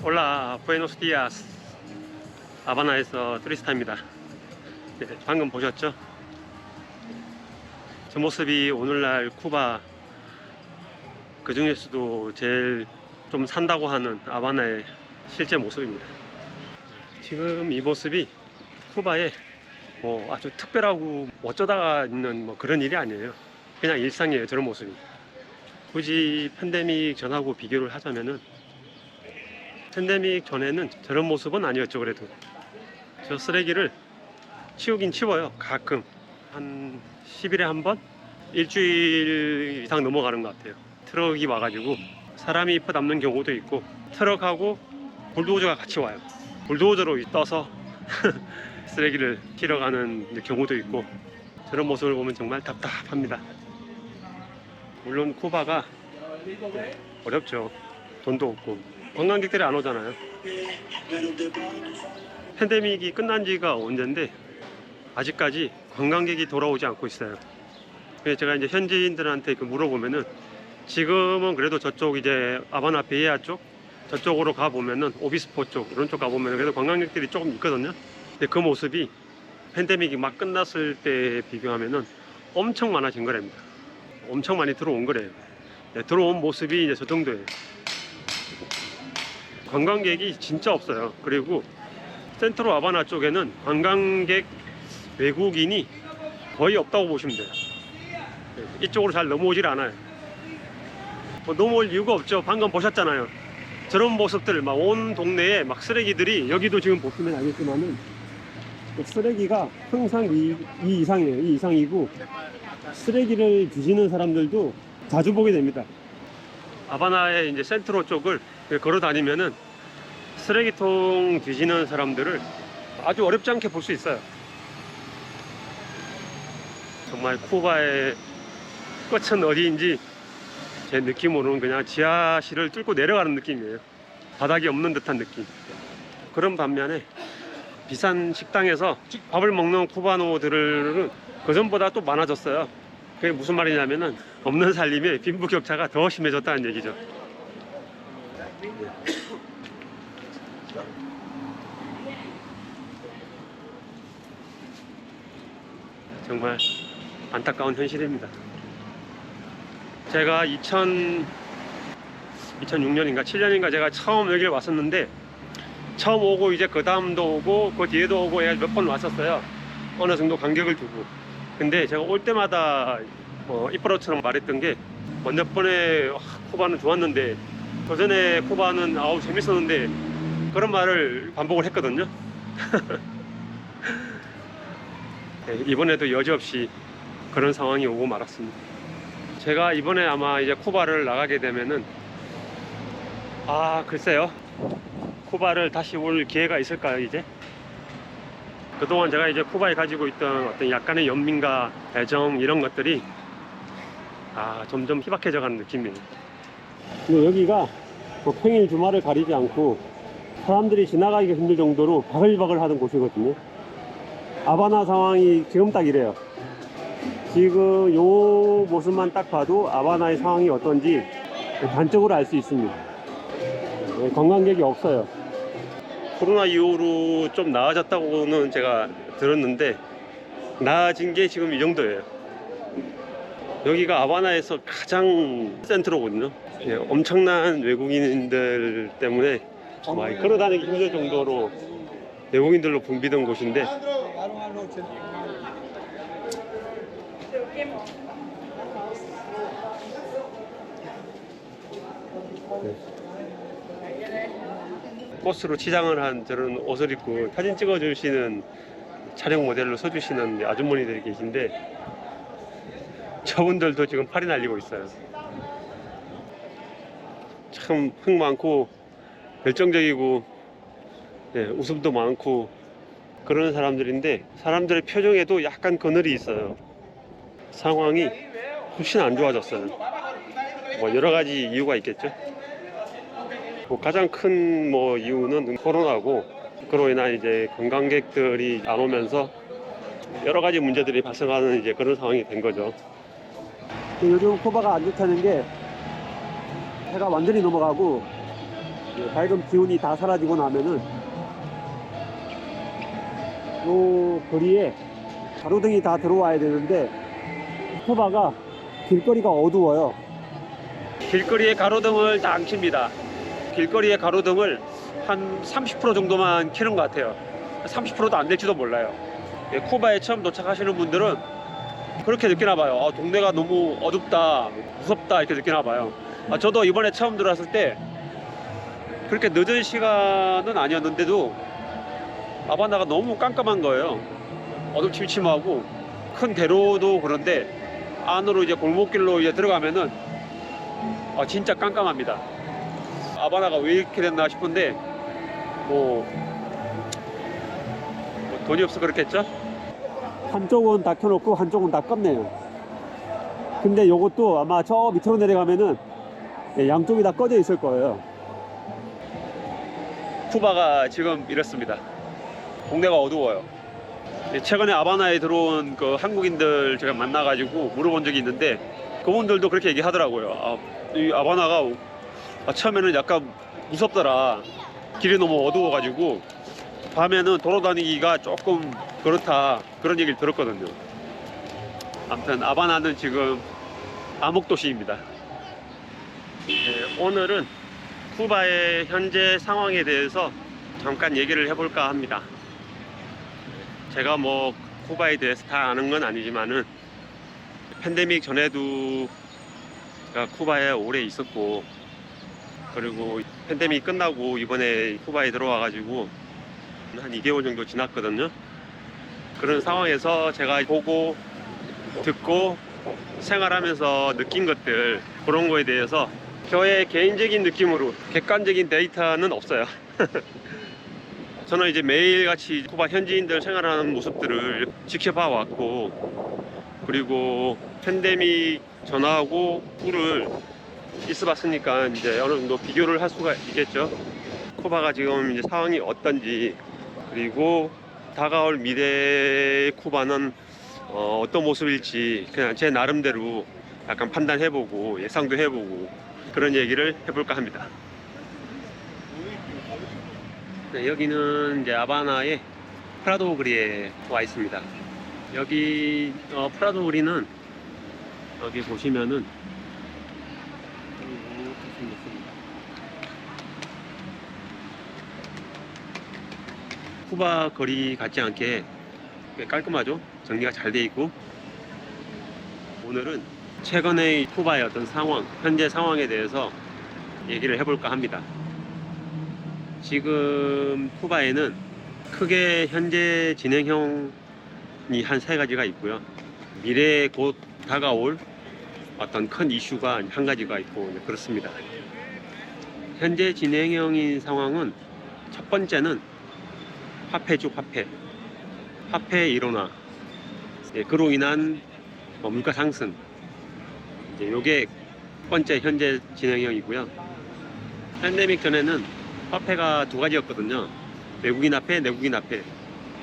올라 부에노스 디아스, 아바나에서 투리스타입니다. 네, 방금 보셨죠? 저 모습이 오늘날 쿠바 그 중에서도 제일 좀 산다고 하는 아바나의 실제 모습입니다. 지금 이 모습이 쿠바에 뭐 아주 특별하고 어쩌다가 있는 뭐 그런 일이 아니에요. 그냥 일상이에요, 저런 모습이. 굳이 팬데믹 전하고 비교를 하자면은, 팬데믹 전에는 저런 모습은 아니었죠. 그래도 저 쓰레기를 치우긴 치워요. 가끔 한 10일에 한 번? 일주일 이상 넘어가는 것 같아요. 트럭이 와가지고 사람이 퍼담는 경우도 있고, 트럭하고 불도저가 같이 와요. 불도저로 떠서 쓰레기를 실어가는 경우도 있고, 저런 모습을 보면 정말 답답합니다. 물론 쿠바가 어렵죠. 돈도 없고 관광객들이 안 오잖아요. 팬데믹이 끝난 지가 언젠데 아직까지 관광객이 돌아오지 않고 있어요. 그래서 제가 이제 현지인들한테 물어보면은, 지금은 그래도 저쪽 이제 아바나 베이아 쪽, 저쪽으로 가보면은 오비스포 쪽, 이런 쪽 가보면은 그래도 관광객들이 조금 있거든요. 근데 그 모습이 팬데믹이 막 끝났을 때 비교하면은 엄청 많아진 거랍니다. 엄청 많이 들어온 거래요. 네, 들어온 모습이 이제 저 정도예요. 관광객이 진짜 없어요. 그리고 센트로 아바나 쪽에는 관광객 외국인이 거의 없다고 보시면 돼요. 이쪽으로 잘 넘어오질 않아요. 뭐 넘어올 이유가 없죠. 방금 보셨잖아요. 저런 모습들, 막 온 동네에 막 쓰레기들이, 여기도 지금 보시면 알겠지만은 쓰레기가 항상 이 이상이에요. 이 이상이고, 쓰레기를 뒤지는 사람들도 자주 보게 됩니다. 아바나의 이제 센트로 쪽을 걸어 다니면은 쓰레기통 뒤지는 사람들을 아주 어렵지 않게 볼 수 있어요. 정말 쿠바의 끝은 어디인지 제 느낌으로는 그냥 지하실을 뚫고 내려가는 느낌이에요. 바닥이 없는 듯한 느낌. 그런 반면에 비싼 식당에서 밥을 먹는 쿠바노들은 그전보다 또 많아졌어요. 그게 무슨 말이냐면은, 없는 살림에 빈부격차가 더 심해졌다는 얘기죠. 정말 안타까운 현실입니다. 제가 2006년인가 7년인가 제가 처음 여기를 왔었는데, 처음 오고 이제 그 다음도 오고 그 뒤에도 오고 몇 번 왔었어요. 어느 정도 간격을 두고. 근데 제가 올 때마다 이프로처럼 말했던 게, 몇 번에 쿠바는 좋았는데 그 전에 쿠바는 아우 재밌었는데, 그런 말을 반복을 했거든요. 네, 이번에도 여지없이 그런 상황이 오고 말았습니다. 제가 이번에 아마 이제 쿠바를 나가게 되면은, 글쎄요, 쿠바를 다시 올 기회가 있을까요? 이제 그동안 제가 이제 쿠바에 가지고 있던 어떤 약간의 연민과 애정, 이런 것들이 점점 희박해져 가는 느낌이에요. 근데 여기가 평일 주말을 가리지 않고 사람들이 지나가기가 힘들 정도로 바글바글 하던 곳이거든요. 아바나 상황이 지금 딱 이래요. 지금 요 모습만 딱 봐도 아바나의 상황이 어떤지 단적으로 알 수 있습니다. 관광객이 없어요. 코로나 이후로 좀 나아졌다고는 제가 들었는데, 나아진 게 지금 이 정도예요. 여기가 아바나에서 가장 센트로거든요. 엄청난 외국인들 때문에 막 걸어다니기 힘들 정도로 외국인들로 붐비던 곳인데, 꽃으로 치장을 한 저런 옷을 입고 사진 찍어주시는 촬영 모델로 서주시는 아주머니들이 계신데, 저분들도 지금 팔이 날리고 있어요. 참 흥 많고 열정적이고, 웃음도 많고 그런 사람들인데 사람들의 표정에도 약간 그늘이 있어요. 상황이 훨씬 안 좋아졌어요. 뭐 여러 가지 이유가 있겠죠. 뭐 가장 큰 뭐 이유는 코로나고, 그로 인한 이제 관광객들이 안 오면서 여러 가지 문제들이 발생하는 이제 그런 상황이 된 거죠. 요즘 쿠바가 안 좋다는 게 해가 완전히 넘어가고 밝은 기운이 다 사라지고 나면은 요 거리에 가로등이 다 들어와야 되는데 쿠바가 길거리가 어두워요. 길거리에 가로등을 다 안 켭니다. 길거리에 가로등을 한 30% 정도만 켜는 것 같아요. 30%도 안 될지도 몰라요. 쿠바에 처음 도착하시는 분들은 그렇게 느끼나 봐요. 동네가 너무 어둡다, 무섭다 이렇게 느끼나 봐요. 저도 이번에 처음 들어왔을 때 그렇게 늦은 시간은 아니었는데도 하바나가 너무 깜깜한 거예요. 어둠침침하고 큰 대로도 그런데 안으로 이제 골목길로 이제 들어가면은 진짜 깜깜합니다. 하바나가 왜 이렇게 됐나 싶은데 뭐 돈이 없어 그렇겠죠? 한쪽은 다 켜놓고 한쪽은 다 껐네요. 근데 요것도 아마 저 밑으로 내려가면은 양쪽이 다 꺼져 있을 거예요. 쿠바가 지금 이렇습니다. 동네가 어두워요. 최근에 하바나에 들어온 그 한국인들 제가 만나가지고 물어본 적이 있는데 그분들도 그렇게 얘기하더라고요. 이 하바나가 처음에는 약간 무섭더라. 길이 너무 어두워가지고 밤에는 돌아다니기가 조금 그렇다, 그런 얘기를 들었거든요. 아무튼 하바나는 지금 암흑도시입니다. 오늘은 쿠바의 현재 상황에 대해서 잠깐 얘기를 해볼까 합니다. 제가 뭐 쿠바에 대해서 다 아는 건 아니지만은 팬데믹 전에도 제가 쿠바에 오래 있었고, 그리고 팬데믹 끝나고 이번에 쿠바에 들어와가지고 한 2개월 정도 지났거든요. 그런 상황에서 제가 보고 듣고 생활하면서 느낀 것들, 그런 거에 대해서 저의 개인적인 느낌으로 객관적인 데이터는 없어요. 저는 이제 매일같이 쿠바 현지인들 생활하는 모습들을 지켜봐 왔고, 그리고 팬데믹 전하고 후를 있어봤으니까 이제 어느 정도 비교를 할 수가 있겠죠. 쿠바가 지금 이제 상황이 어떤지, 그리고 다가올 미래의 쿠바는 어떤 모습일지 그냥 제 나름대로 약간 판단해보고 예상도 해보고 그런 얘기를 해볼까 합니다. 네, 여기는 이제 하바나의 프라도 거리에 와 있습니다. 여기 프라도 거리는 여기 보시면은 쿠바 거리 같지 않게 꽤 깔끔하죠? 정리가 잘 돼 있고. 오늘은 최근의 쿠바의 어떤 상황, 현재 상황에 대해서 얘기를 해볼까 합니다. 지금 쿠바에는 크게 현재 진행형이 한 3가지가 있고요. 미래에 곧 다가올 어떤 큰 이슈가 한 가지가 있고 그렇습니다. 현재 진행형인 상황은 첫 번째는 화폐죠. 화폐 일원화, 그로 인한 물가 상승, 이게 첫 번째 현재 진행형이고요. 팬데믹 전에는 화폐가 2가지였거든요. 외국인 화폐, 내국인 화폐.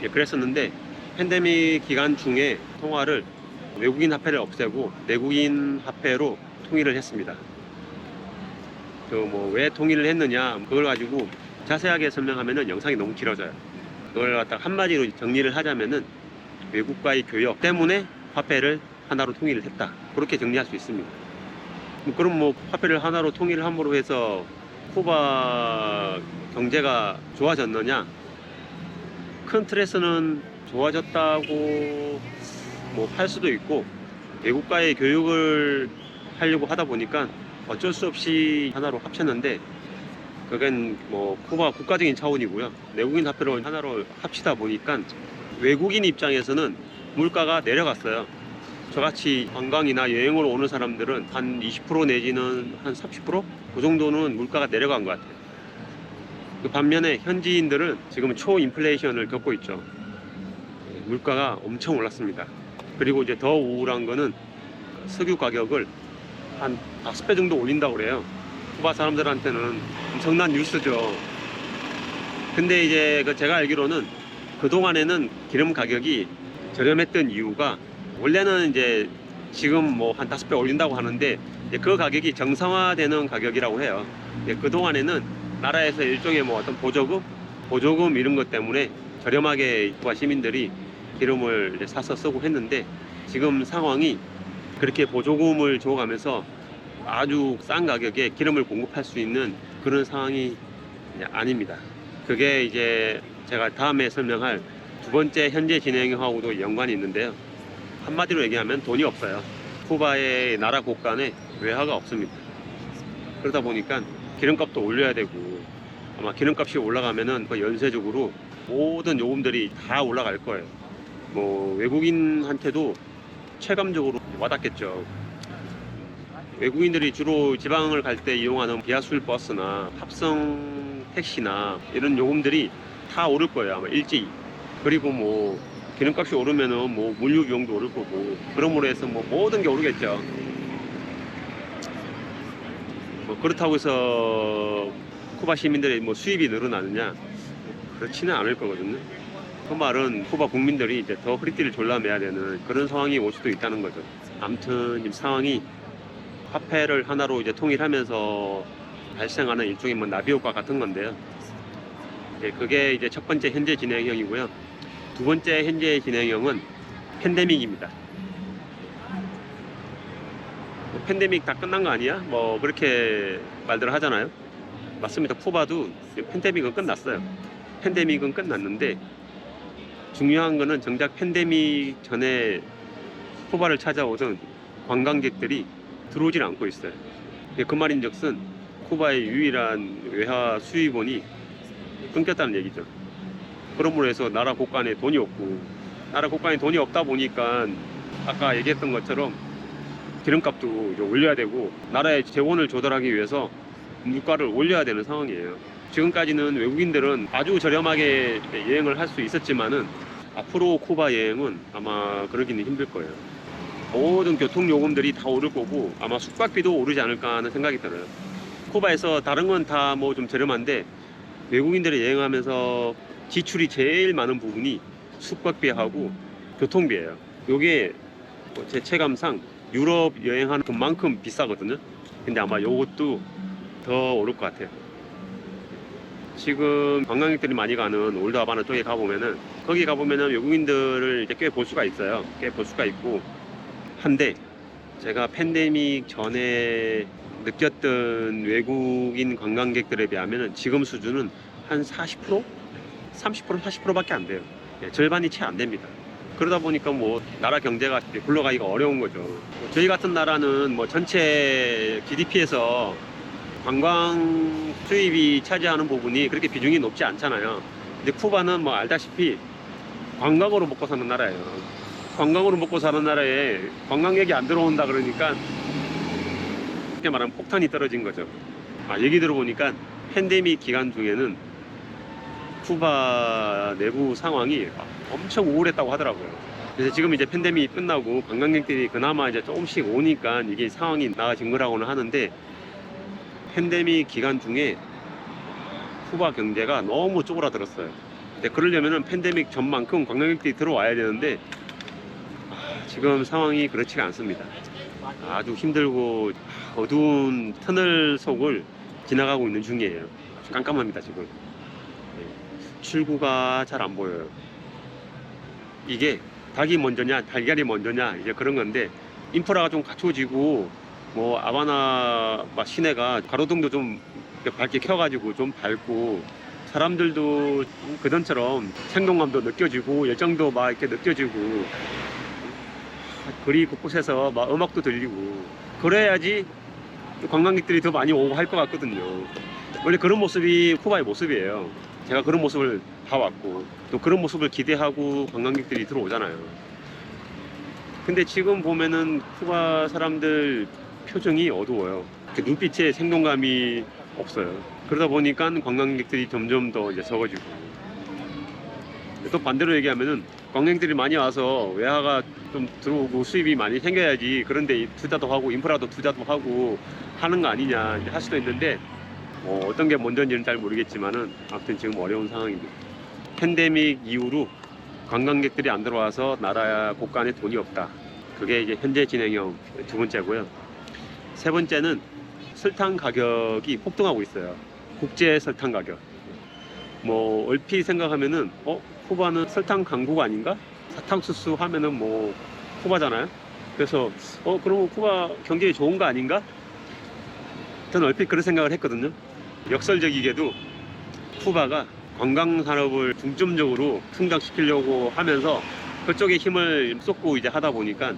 그랬었는데 팬데믹 기간 중에 통화를 외국인 화폐를 없애고 내국인 화폐로 통일을 했습니다. 왜 통일을 했느냐, 그걸 가지고 자세하게 설명하면은 영상이 너무 길어져요. 그걸 갖다가 한마디로 정리를 하자면은 외국과의 교역 때문에 화폐를 하나로 통일을 했다, 그렇게 정리할 수 있습니다. 그럼 화폐를 하나로 통일을 함으로 해서 쿠바 경제가 좋아졌느냐? 큰 틀에서는 좋아졌다고 할 수도 있고, 외국과의 교육을 하려고 하다 보니까 어쩔 수 없이 하나로 합쳤는데, 그건 쿠바 국가적인 차원이고요. 내국인 화폐로 하나로 합치다 보니까 외국인 입장에서는 물가가 내려갔어요. 저같이 관광이나 여행으로 오는 사람들은 한 20% 내지는 한 30%? 그 정도는 물가가 내려간 것 같아요. 그 반면에 현지인들은 지금 초인플레이션을 겪고 있죠. 물가가 엄청 올랐습니다. 그리고 이제 더 우울한 거는 석유 가격을 한 5배 정도 올린다고 그래요. 쿠바 사람들한테는 엄청난 뉴스죠. 근데 이제 제가 알기로는 그동안에는 기름 가격이 저렴했던 이유가, 원래는 이제 지금 뭐 한 5배 올린다고 하는데 이제 그 가격이 정상화되는 가격이라고 해요. 그동안에는 나라에서 일종의 뭐 어떤 보조금 이런 것 때문에 저렴하게 쿠바 시민들이 기름을 이제 사서 쓰고 했는데, 지금 상황이 그렇게 보조금을 줘가면서 아주 싼 가격에 기름을 공급할 수 있는 그런 상황이 아닙니다. 그게 이제 제가 다음에 설명할 두 번째 현재 진행하고도 연관이 있는데요. 한마디로 얘기하면 돈이 없어요. 쿠바의 나라 곳간에 외화가 없습니다. 그러다 보니까 기름값도 올려야 되고, 아마 기름값이 올라가면은 연쇄적으로 모든 요금들이 다 올라갈 거예요. 뭐 외국인한테도 체감적으로 와닿겠죠. 외국인들이 주로 지방을 갈 때 이용하는 비아술 버스나 합성 택시나 이런 요금들이 다 오를 거예요, 아마 일제히. 그리고 뭐 기름값이 오르면은 뭐 물류 비용도 오를 거고, 그러므로 해서 뭐 모든 게 오르겠죠. 뭐 그렇다고 해서 쿠바 시민들의 뭐 수입이 늘어나느냐, 그렇지는 않을 거거든요. 그 말은 쿠바 국민들이 이제 더 허리띠를 졸라매야 되는 그런 상황이 올 수도 있다는 거죠. 아무튼 이 상황이 화폐를 하나로 이제 통일하면서 발생하는 일종의 뭐 나비 효과 같은 건데요. 그게 이제 첫 번째 현재 진행형이고요. 두 번째 현재 진행형은 팬데믹입니다. 팬데믹 다 끝난 거 아니야? 뭐 그렇게 말들을 하잖아요. 맞습니다. 쿠바도 팬데믹은 끝났어요. 팬데믹은 끝났는데, 중요한 거는 정작 팬데믹 전에 쿠바를 찾아오던 관광객들이 들어오질 않고 있어요. 그 말인즉슨 쿠바의 유일한 외화 수입원이 끊겼다는 얘기죠. 그러므로 해서 나라 곳간에 돈이 없고, 나라 곳간에 돈이 없다 보니까 아까 얘기했던 것처럼 기름값도 이제 올려야 되고, 나라의 재원을 조달하기 위해서 물가를 올려야 되는 상황이에요. 지금까지는 외국인들은 아주 저렴하게 여행을 할 수 있었지만은 앞으로 쿠바 여행은 아마 그러기는 힘들 거예요. 모든 교통요금들이 다 오를 거고, 아마 숙박비도 오르지 않을까 하는 생각이 들어요. 쿠바에서 다른 건 다 뭐 좀 저렴한데, 외국인들이 여행하면서 지출이 제일 많은 부분이 숙박비하고 교통비예요. 요게 제 체감상 유럽 여행하는 것만큼 비싸거든요. 근데 아마 요것도 더 오를 것 같아요. 지금 관광객들이 많이 가는 올드하바나 쪽에 가보면은, 거기 가보면은 외국인들을 이제 꽤 볼 수가 있어요. 꽤 볼 수가 있고 한데, 제가 팬데믹 전에 느꼈던 외국인 관광객들에 비하면은 지금 수준은 한 40%? 30%, 40%밖에 안 돼요. 절반이 채 안 됩니다. 그러다 보니까 뭐 나라 경제가 굴러가기가 어려운 거죠. 저희 같은 나라는 뭐 전체 GDP에서 관광 수입이 차지하는 부분이 그렇게 비중이 높지 않잖아요. 근데 쿠바는 뭐 알다시피 관광으로 먹고 사는 나라예요. 관광으로 먹고 사는 나라에 관광객이 안 들어온다 그러니까 쉽게 말하면 폭탄이 떨어진 거죠. 얘기 들어보니까 팬데믹 기간 중에는 쿠바 내부 상황이 엄청 우울했다고 하더라고요. 그래서 지금 이제 팬데믹이 끝나고 관광객들이 그나마 이제 조금씩 오니까 이게 상황이 나아진 거라고는 하는데, 팬데믹 기간 중에 쿠바 경제가 너무 쪼그라들었어요. 근데 그러려면은 팬데믹 전만큼 관광객들이 들어와야 되는데, 지금 상황이 그렇지가 않습니다. 아주 힘들고 어두운 터널 속을 지나가고 있는 중이에요. 아주 깜깜합니다 지금. 출구가 잘 안 보여요. 이게 닭이 먼저냐 달걀이 먼저냐 이제 그런 건데, 인프라가 좀 갖춰지고 뭐 아바나 시내가 가로등도 좀 밝게 켜가지고 좀 밝고, 사람들도 그전처럼 생동감도 느껴지고 열정도 막 이렇게 느껴지고, 거리 곳곳에서 막 음악도 들리고, 그래야지 관광객들이 더 많이 오고 할 것 같거든요. 원래 그런 모습이 쿠바의 모습이에요. 제가 그런 모습을 봐왔고, 또 그런 모습을 기대하고 관광객들이 들어오잖아요. 근데 지금 보면은 쿠바 사람들 표정이 어두워요. 눈빛에 생동감이 없어요. 그러다 보니까 관광객들이 점점 더 이제 적어지고, 또 반대로 얘기하면은 관광객들이 많이 와서 외화가 좀 들어오고 수입이 많이 생겨야지 그런데 투자도 하고 인프라도 투자도 하고 하는 거 아니냐 이제 할 수도 있는데 어떤 게 먼저인지는 잘 모르겠지만은 아무튼 지금 어려운 상황입니다. 팬데믹 이후로 관광객들이 안 들어와서 나라 곳간에 돈이 없다. 그게 이제 현재 진행형 두 번째고요. 세 번째는 설탕 가격이 폭등하고 있어요. 국제 설탕 가격. 뭐 얼핏 생각하면은 쿠바는 설탕 강국 아닌가? 사탕수수 하면은 뭐 쿠바잖아요. 그래서 그러면 쿠바 경제에 좋은 거 아닌가? 저는 얼핏 그런 생각을 했거든요. 역설적이게도 쿠바가 관광 산업을 중점적으로 성장시키려고 하면서 그쪽에 힘을 쏟고 이제 하다 보니까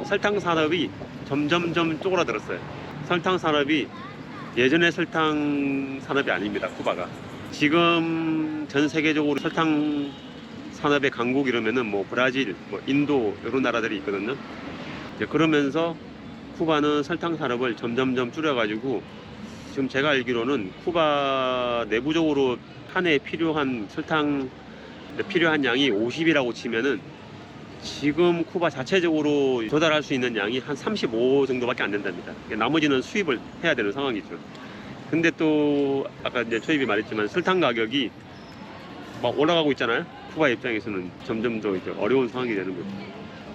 설탕 산업이 점점점 쪼그라들었어요. 설탕 산업이 예전의 설탕 산업이 아닙니다. 쿠바가 지금 전 세계적으로 설탕 산업의 강국 이러면은 뭐 브라질, 뭐 인도 이런 나라들이 있거든요. 이제 그러면서 쿠바는 설탕 산업을 점점점 줄여가지고 지금 제가 알기로는 쿠바 내부적으로 한 해에 필요한 설탕 필요한 양이 50이라고 치면은 지금 쿠바 자체적으로 조달할 수 있는 양이 한 35 정도밖에 안 된답니다. 나머지는 수입을 해야 되는 상황이죠. 근데 또 아까 이제 초입이 말했지만 설탕 가격이 막 올라가고 있잖아요. 쿠바 입장에서는 점점 더 이제 어려운 상황이 되는 거죠.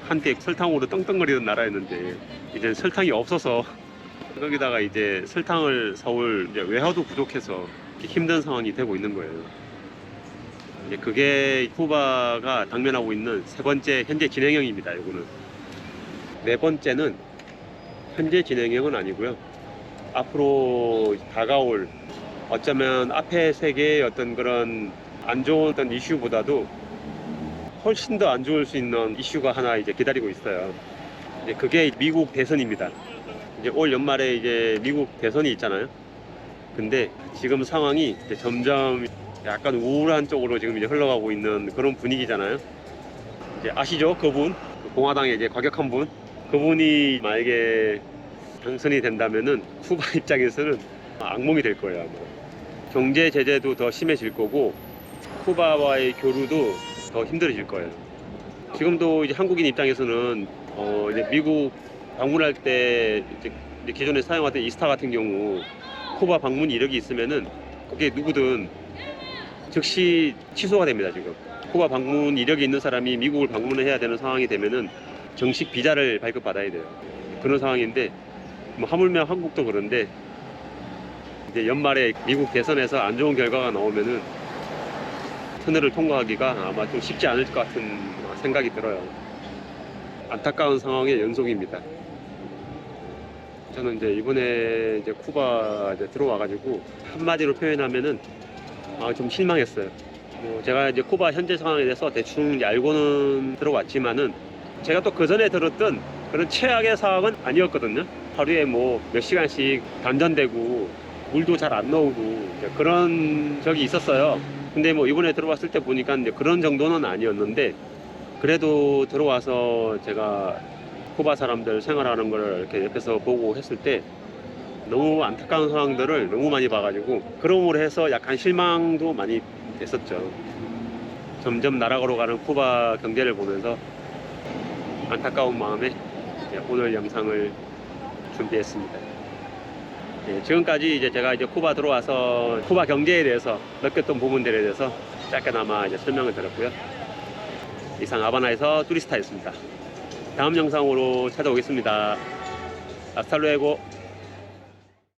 한때 설탕으로 떵떵거리던 나라였는데 이제 설탕이 없어서 거기다가 이제 설탕을 사올 이제 외화도 부족해서 힘든 상황이 되고 있는 거예요. 이제 그게 쿠바가 당면하고 있는 세 번째 현재 진행형입니다. 이거는 네 번째는 현재 진행형은 아니고요. 앞으로 다가올 어쩌면 앞에 세계의 어떤 그런 안 좋은 어떤 이슈보다도 훨씬 더 안 좋을 수 있는 이슈가 하나 이제 기다리고 있어요. 이제 그게 미국 대선입니다. 이제 올 연말에 이제 미국 대선이 있잖아요. 근데 지금 상황이 이제 점점 약간 우울한 쪽으로 지금 이제 흘러가고 있는 그런 분위기잖아요. 이제 아시죠? 그분 공화당의 이제 과격한 분, 그분이 만약에 당선이 된다면은 쿠바 입장에서는 악몽이 될 거예요. 아마. 경제 제재도 더 심해질 거고 쿠바와의 교류도 더 힘들어질 거예요. 지금도 이제 한국인 입장에서는 이제 미국 방문할 때 이제 기존에 사용하던 이스타 같은 경우 쿠바 방문 이력이 있으면은 그게 누구든 즉시 취소가 됩니다. 지금 쿠바 방문 이력이 있는 사람이 미국을 방문을 해야 되는 상황이 되면은 정식 비자를 발급받아야 돼요. 그런 상황인데 뭐 하물며 한국도 그런데 이제 연말에 미국 대선에서 안 좋은 결과가 나오면은 터널을 통과하기가 아마 좀 쉽지 않을 것 같은 생각이 들어요. 안타까운 상황의 연속입니다. 저는 이제 이번에 이제 쿠바 이제 들어와가지고 한마디로 표현하면은 좀 실망했어요. 제가 이제 쿠바 현재 상황에 대해서 대충 이제 알고는 들어왔지만은 제가 또 그 전에 들었던 그런 최악의 상황은 아니었거든요. 하루에 뭐 몇 시간씩 단전되고 물도 잘 안 나오고 그런 적이 있었어요. 근데 뭐 이번에 들어왔을 때 보니까 이제 그런 정도는 아니었는데 그래도 들어와서 제가 쿠바 사람들 생활하는 걸 이렇게 옆에서 보고 했을 때 너무 안타까운 상황들을 너무 많이 봐가지고 그러므로 해서 약간 실망도 많이 했었죠. 점점 나락으로 가는 쿠바 경제를 보면서 안타까운 마음에 오늘 영상을 준비했습니다. 지금까지 이제 제가 이제 쿠바 들어와서 쿠바 경제에 대해서 느꼈던 부분들에 대해서 짧게나마 이제 설명을 드렸고요. 이상 하바나에서 투리스타였습니다. 다음 영상으로 찾아오겠습니다. 아스탈루에고.